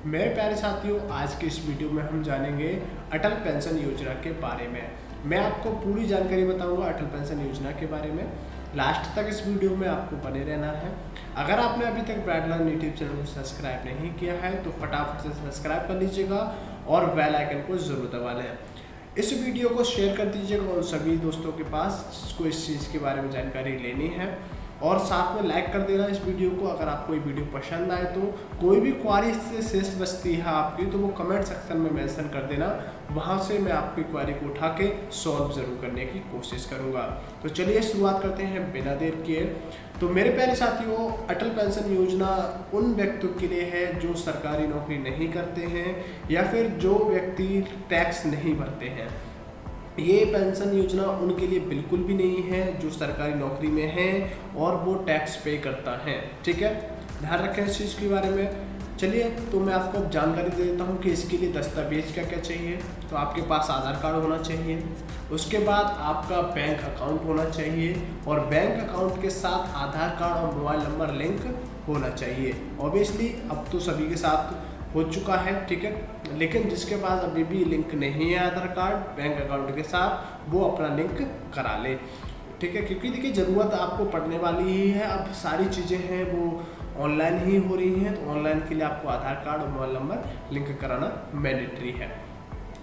मेरे प्यारे साथियों, आज के इस वीडियो में हम जानेंगे अटल पेंशन योजना के बारे में। मैं आपको पूरी जानकारी बताऊंगा अटल पेंशन योजना के बारे में। लास्ट तक इस वीडियो में आपको बने रहना है। अगर आपने अभी तक ब्राइट लर्न यूट्यूब चैनल को सब्सक्राइब नहीं किया है तो फटाफट से सब्सक्राइब कर लीजिएगा और बेल आइकन को ज़रूर दबा लें। इस वीडियो को शेयर कर दीजिएगा उन सभी दोस्तों के पास जिसको इस चीज़ के बारे में जानकारी लेनी है, और साथ में लाइक कर देना इस वीडियो को। अगर आपको ये वीडियो पसंद आए तो कोई भी क्वारी से शेष बचती है आपकी तो वो कमेंट सेक्शन में मेंशन कर देना, वहाँ से मैं आपकी क्वारी को उठा के सॉल्व ज़रूर करने की कोशिश करूँगा। तो चलिए शुरुआत करते हैं बिना देर किए। तो मेरे प्यारे साथियों, अटल पेंशन योजना उन व्यक्तियों के लिए है जो सरकारी नौकरी नहीं करते हैं या फिर जो व्यक्ति टैक्स नहीं भरते हैं। ये पेंशन योजना उनके लिए बिल्कुल भी नहीं है जो सरकारी नौकरी में है और वो टैक्स पे करता है। ठीक है, ध्यान रखें इस चीज़ के बारे में। चलिए, तो मैं आपको अब जानकारी दे देता हूँ कि इसके लिए दस्तावेज क्या क्या चाहिए। तो आपके पास आधार कार्ड होना चाहिए, उसके बाद आपका बैंक अकाउंट होना चाहिए और बैंक अकाउंट के साथ आधार कार्ड और मोबाइल नंबर लिंक होना चाहिए। ऑब्वियसली अब तो सभी के साथ हो चुका है, ठीक है, लेकिन जिसके पास अभी भी लिंक नहीं है आधार कार्ड बैंक अकाउंट के साथ, वो अपना लिंक करा ले। ठीक है, क्योंकि देखिए ज़रूरत आपको पड़ने वाली ही है। अब सारी चीज़ें हैं वो ऑनलाइन ही हो रही हैं, तो ऑनलाइन के लिए आपको आधार कार्ड और मोबाइल नंबर लिंक कराना मैंडेटरी है।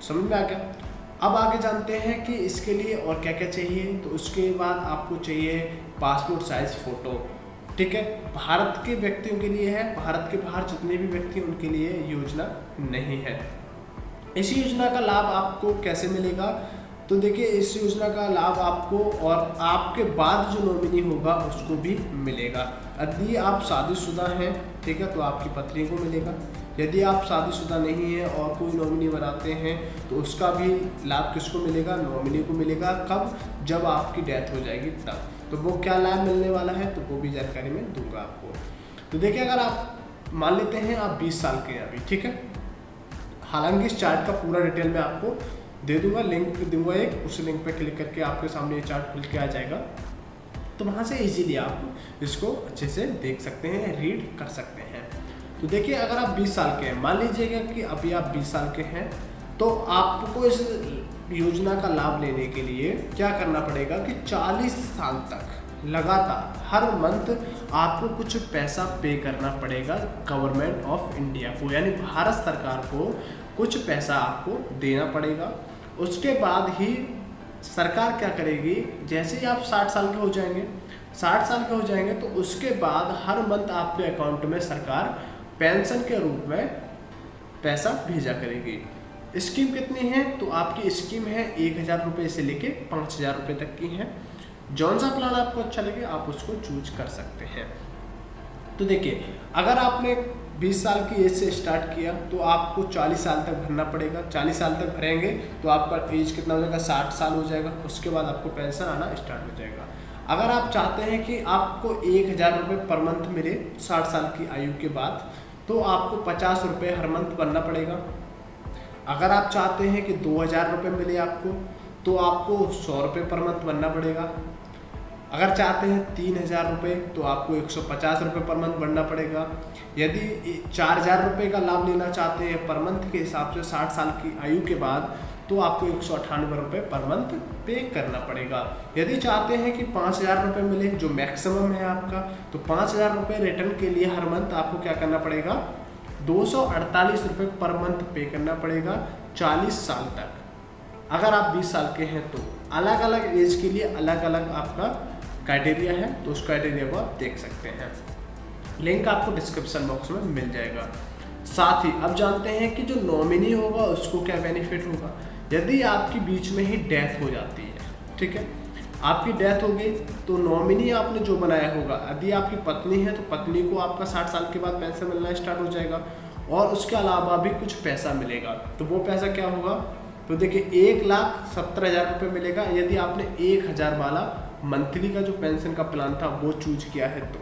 समझ में आ गया। अब आगे जानते हैं कि इसके लिए और क्या क्या चाहिए। तो उसके बाद आपको चाहिए पासपोर्ट साइज फ़ोटो। ठीक है, भारत के व्यक्तियों के लिए है, भारत के बाहर जितने भी व्यक्ति हैं उनके लिए योजना नहीं है। इस योजना का लाभ आपको कैसे मिलेगा? तो देखिए, इस योजना का लाभ आपको और आपके बाद जो नॉमिनी होगा उसको भी मिलेगा। यदि आप शादीशुदा हैं, ठीक है, तो आपकी पत्नी को मिलेगा। यदि आप शादीशुदा नहीं हैं और कोई नॉमिनी बनाते हैं तो उसका भी लाभ किसको मिलेगा? नॉमिनी को मिलेगा। कब? जब आपकी डेथ हो जाएगी तब। तो वो क्या लाभ मिलने वाला है तो वो भी जानकारी मैं दूंगा आपको। तो देखिए, अगर आप मान लेते हैं आप 20 साल के हैं अभी, ठीक है, हालांकि इस चार्ट का पूरा डिटेल मैं आपको दे दूंगा, लिंक दूंगा एक, उस लिंक पे क्लिक करके आपके सामने ये चार्ट खुल के आ जाएगा। तो वहाँ से इजीली आप इसको अच्छे से देख सकते हैं, रीड कर सकते हैं। तो देखिए, अगर आप 20 साल के हैं, मान लीजिएगा कि अभी आप 20 साल के हैं, तो आपको इस योजना का लाभ लेने के लिए क्या करना पड़ेगा कि 40 साल तक लगातार हर मंथ आपको कुछ पैसा पे करना पड़ेगा गवर्नमेंट ऑफ इंडिया को, यानी भारत सरकार को कुछ पैसा आपको देना पड़ेगा। उसके बाद ही सरकार क्या करेगी, जैसे ही आप 60 साल के हो जाएंगे, 60 साल के हो जाएंगे तो उसके बाद हर मंथ आपके अकाउंट में सरकार पेंशन के रूप में पैसा भेजा करेगी। स्कीम कितनी है? तो आपकी स्कीम है 1000 रुपये से लेके 5000 रुपये तक की है। जौन सा प्लान आपको अच्छा लगे आप उसको चूज कर सकते हैं। तो देखिए, अगर आपने 20 साल की एज से स्टार्ट किया तो आपको 40 साल तक भरना पड़ेगा। 40 साल तक भरेंगे तो आपका एज कितना हो जाएगा? 60 साल हो जाएगा। उसके बाद आपको पेंशन आना स्टार्ट हो जाएगा। अगर आप चाहते हैं कि आपको 1000 रुपये पर मंथ मिले 60 साल की आयु के बाद, तो आपको 50 रुपये हर मंथ भरना पड़ेगा। अगर आप चाहते हैं कि 2000 रुपये मिले आपको, तो आपको 100 रुपये पर मंथ भरना पड़ेगा। अगर चाहते हैं 3000 रुपये तो आपको 150 रुपये पर मंथ भरना पड़ेगा। यदि 4000 रुपये का लाभ लेना चाहते हैं पर मंथ के हिसाब से 60 साल की आयु के बाद, तो आपको 198 रुपये पर मंथ पे करना पड़ेगा। यदि चाहते हैं कि 5000 रुपये मिले जो मैक्सिमम है आपका, तो 5000 रुपये रिटर्न के लिए हर मंथ आपको क्या करना पड़ेगा? 248 रुपये पर मंथ पे करना पड़ेगा 40 साल तक। अगर आप 20 साल के हैं तो अलग अलग एज के लिए अलग अलग आपका क्राइटेरिया है, तो उस क्राइटेरिया को आप देख सकते हैं। लिंक आपको डिस्क्रिप्शन बॉक्स में मिल जाएगा। साथ ही अब जानते हैं कि जो नॉमिनी होगा उसको क्या बेनिफिट होगा। यदि आपकी बीच में ही डेथ हो जाती है, ठीक है, आपकी डेथ हो गई तो नॉमिनी आपने जो बनाया होगा, यदि आपकी पत्नी है तो पत्नी को आपका 60 साल के बाद पेंशन मिलना स्टार्ट हो जाएगा और उसके अलावा भी कुछ पैसा मिलेगा। तो वो पैसा क्या होगा? तो देखिए, 1,70,000 रुपये मिलेगा यदि आपने 1000 वाला मंथली का जो पेंशन का प्लान था वो चूज किया है तो,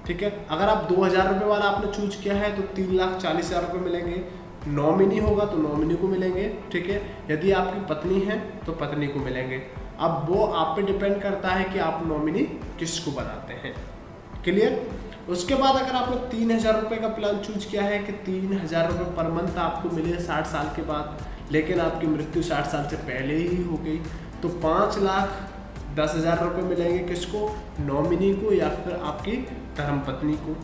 ठीक है। अगर आप 2000 रुपये वाला आपने चूज किया है तो 3,40,000 रुपये मिलेंगे। नॉमिनी होगा तो नॉमिनी को मिलेंगे, ठीक है। यदि आपकी पत्नी है तो पत्नी को मिलेंगे। अब वो आप पे डिपेंड करता है कि आप नॉमिनी किसको बनाते हैं। क्लियर? उसके बाद अगर आपने 3,000 रुपये का प्लान चूज किया है कि 3,000 रुपये पर मंथ आपको मिले 60 साल के बाद, लेकिन आपकी मृत्यु 60 साल से पहले ही हो गई, तो 5,10,000 रुपये मिलेंगे किसको? नॉमिनी को या फिर आपकी धर्मपत्नी को।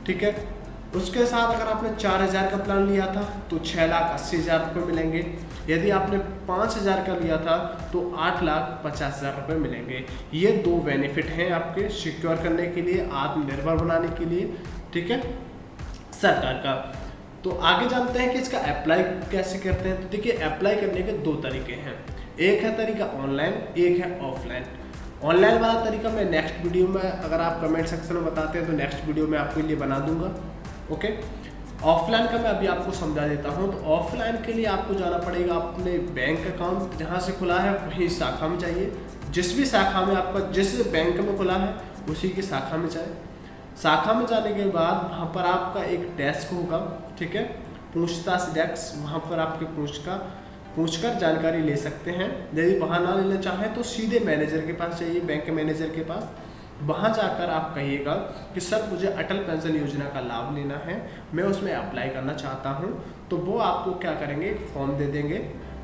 ठीक है। उसके साथ अगर आपने 4,000 का प्लान लिया था तो 6,80,000 रुपये मिलेंगे। यदि आपने 5,000 का लिया था तो 8,50,000 रुपये मिलेंगे। ये 2 बेनिफिट हैं आपके सिक्योर करने के लिए, आत्मनिर्भर बनाने के लिए। ठीक है, सरकार का। तो आगे जानते हैं कि इसका अप्लाई कैसे करते हैं। तो देखिए, अप्लाई करने के 2 तरीके हैं। एक है तरीका ऑनलाइन, एक है ऑफलाइन। ऑनलाइन वाला तरीका मैं नेक्स्ट वीडियो में, अगर आप कमेंट सेक्शन में बताते हैं तो नेक्स्ट वीडियो में आपके लिए बना दूंगा। ओके। ऑफलाइन का मैं अभी आपको समझा देता हूं। तो ऑफलाइन के लिए आपको जाना पड़ेगा अपने बैंक अकाउंट जहां से खुला है वही शाखा में चाहिए। जिस भी शाखा में आपका, जिस बैंक में खुला है उसी की शाखा में जाए। शाखा में जाने के बाद वहाँ पर आपका एक डेस्क होगा। ठीक है, पूछताछ डेस्क, वहाँ पर आपके पूछकर जानकारी ले सकते हैं। यदि वहाँ ना लेना चाहें तो सीधे मैनेजर के पास जाइए, बैंक मैनेजर के पास। वहाँ जाकर आप कहिएगा कि सर मुझे अटल पेंशन योजना का लाभ लेना है, मैं उसमें अप्लाई करना चाहता हूँ। तो वो आपको क्या करेंगे, एक फॉर्म दे देंगे।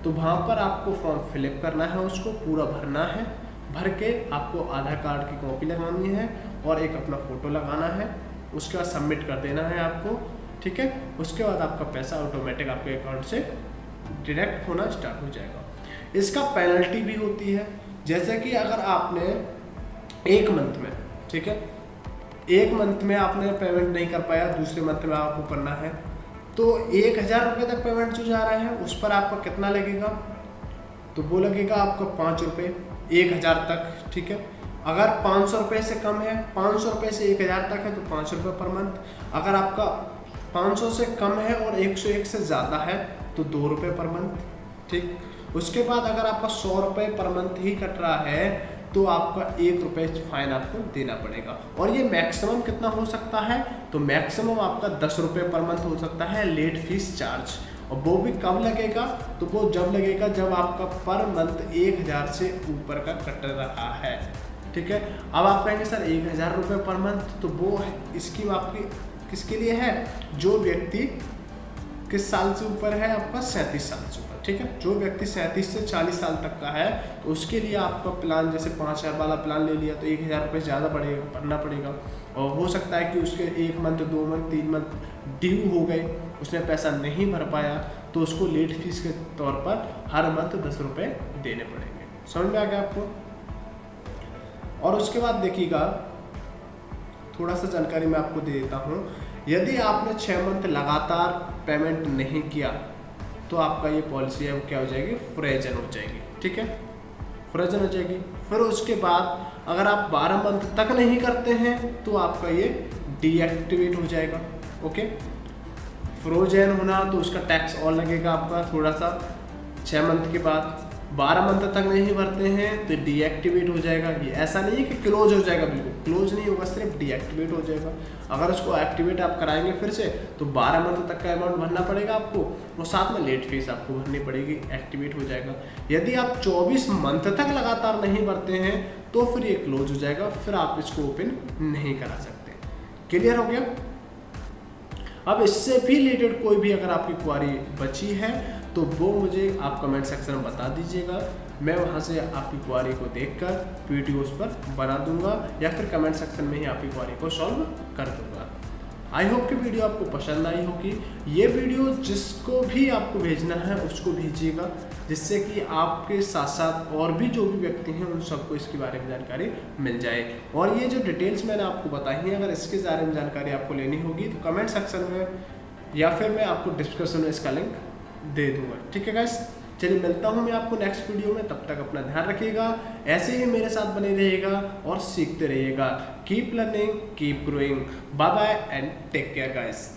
तो वहाँ पर आपको फॉर्म फिलअप करना है, उसको पूरा भरना है। भर के आपको आधार कार्ड की कॉपी लगानी है और एक अपना फ़ोटो लगाना है। उसके बाद सबमिट कर देना है आपको। ठीक है, उसके बाद आपका पैसा ऑटोमेटिक आपके अकाउंट से डिडक्ट होना स्टार्ट हो जाएगा। इसका पेनल्टी भी होती है। जैसे कि अगर आपने एक मंथ में, ठीक है, एक मंथ में आपने पेमेंट नहीं कर पाया, दूसरे मंथ में आपको करना है, तो 1,000 रुपये तक पेमेंट जो जा रहा है उस पर आपका कितना लगेगा? तो वो लगेगा आपका 5 रुपये 1,000 तक। ठीक है, अगर 500 रुपये से कम है, 500 रुपये से 1,000 तक है तो 5 रुपये पर मंथ। अगर आपका 500 से कम है और 101 से ज़्यादा है तो 2 रुपये पर मंथ। ठीक, उसके बाद अगर आपका 100 रुपये पर मंथ ही कट रहा है तो आपका 1 रुपये फाइन आपको देना पड़ेगा। और ये मैक्सिमम कितना हो सकता है? तो मैक्सिमम आपका 10 रुपये पर मंथ हो सकता है लेट फीस चार्ज। और वो भी कब लगेगा? तो वो जब लगेगा जब आपका पर मंथ 1,000 से ऊपर का कट रहा है। ठीक है, अब आप कहेंगे सर 1,000 रुपये पर मंथ, तो वो स्कीम आपकी किसके लिए है? जो व्यक्ति किस साल से ऊपर है? आपका 37 साल से ऊपर। ठीक है, जो व्यक्ति 37 से 40 साल तक का है तो उसके लिए आपका प्लान, जैसे 5,000 वाला प्लान ले लिया तो 1,000 रुपये ज़्यादा भरना पड़ेगा। और हो सकता है कि उसके 1 मंथ 2 मंथ 3 मंथ ड्यू हो गए, उसने पैसा नहीं भर पाया, तो उसको लेट फीस के तौर पर हर मंथ 10 रुपये देने पड़ेंगे। समझ में आ गया आपको? और उसके बाद देखिएगा, थोड़ा सा जानकारी मैं आपको दे देता हूँ। यदि आपने 6 मंथ लगातार पेमेंट नहीं किया तो आपका ये पॉलिसी है वो क्या हो जाएगी? फ्रोजन हो जाएगी। ठीक है, फ्रोजन हो जाएगी। फिर उसके बाद अगर आप 12 मंथ तक नहीं करते हैं तो आपका ये डीएक्टिवेट हो जाएगा। ओके, फ्रोजन होना तो उसका टैक्स और लगेगा आपका थोड़ा सा। 6 मंथ के बाद 12 मंथ तक नहीं भरते हैं तो डीएक्टिवेट हो जाएगा। ये ऐसा नहीं है कि क्लोज हो जाएगा, बिल्कुल क्लोज नहीं होगा, सिर्फ डीएक्टिवेट हो जाएगा। अगर उसको एक्टिवेट आप कराएंगे फिर से तो 12 मंथ तक का अमाउंट भरना पड़ेगा आपको, और साथ में लेट फीस आपको भरनी पड़ेगी, एक्टिवेट हो जाएगा। यदि आप 24 मंथ तक लगातार नहीं भरते हैं तो फिर ये क्लोज हो जाएगा, फिर आप इसको ओपन नहीं करा सकते। क्लियर हो गया? अब इससे भी रिलेटेड कोई भी अगर आपकी क्वारी बची है तो वो मुझे आप कमेंट सेक्शन में बता दीजिएगा। मैं वहाँ से आपकी क्वारी को देखकर वीडियोस पर बना दूंगा या फिर कमेंट सेक्शन में ही आपकी क्वारी को सॉल्व कर दूंगा। आई होप कि वीडियो आपको पसंद आई होगी। ये वीडियो जिसको भी आपको भेजना है उसको भेजिएगा, जिससे कि आपके साथ साथ और भी जो भी व्यक्ति हैं उन सबको इसके बारे में जानकारी मिल जाए। और ये जो डिटेल्स मैंने आपको बताई हैं, अगर इसके बारे में जानकारी आपको लेनी होगी तो कमेंट सेक्शन में या फिर मैं आपको डिस्क्रिप्शन में इसका लिंक दे दूंगा। ठीक है गाइस, चलिए मिलता हूँ मैं आपको नेक्स्ट वीडियो में। तब तक अपना ध्यान रखिएगा, ऐसे ही मेरे साथ बने रहिएगा और सीखते रहिएगा। Keep learning, keep growing. Bye bye and take care guys.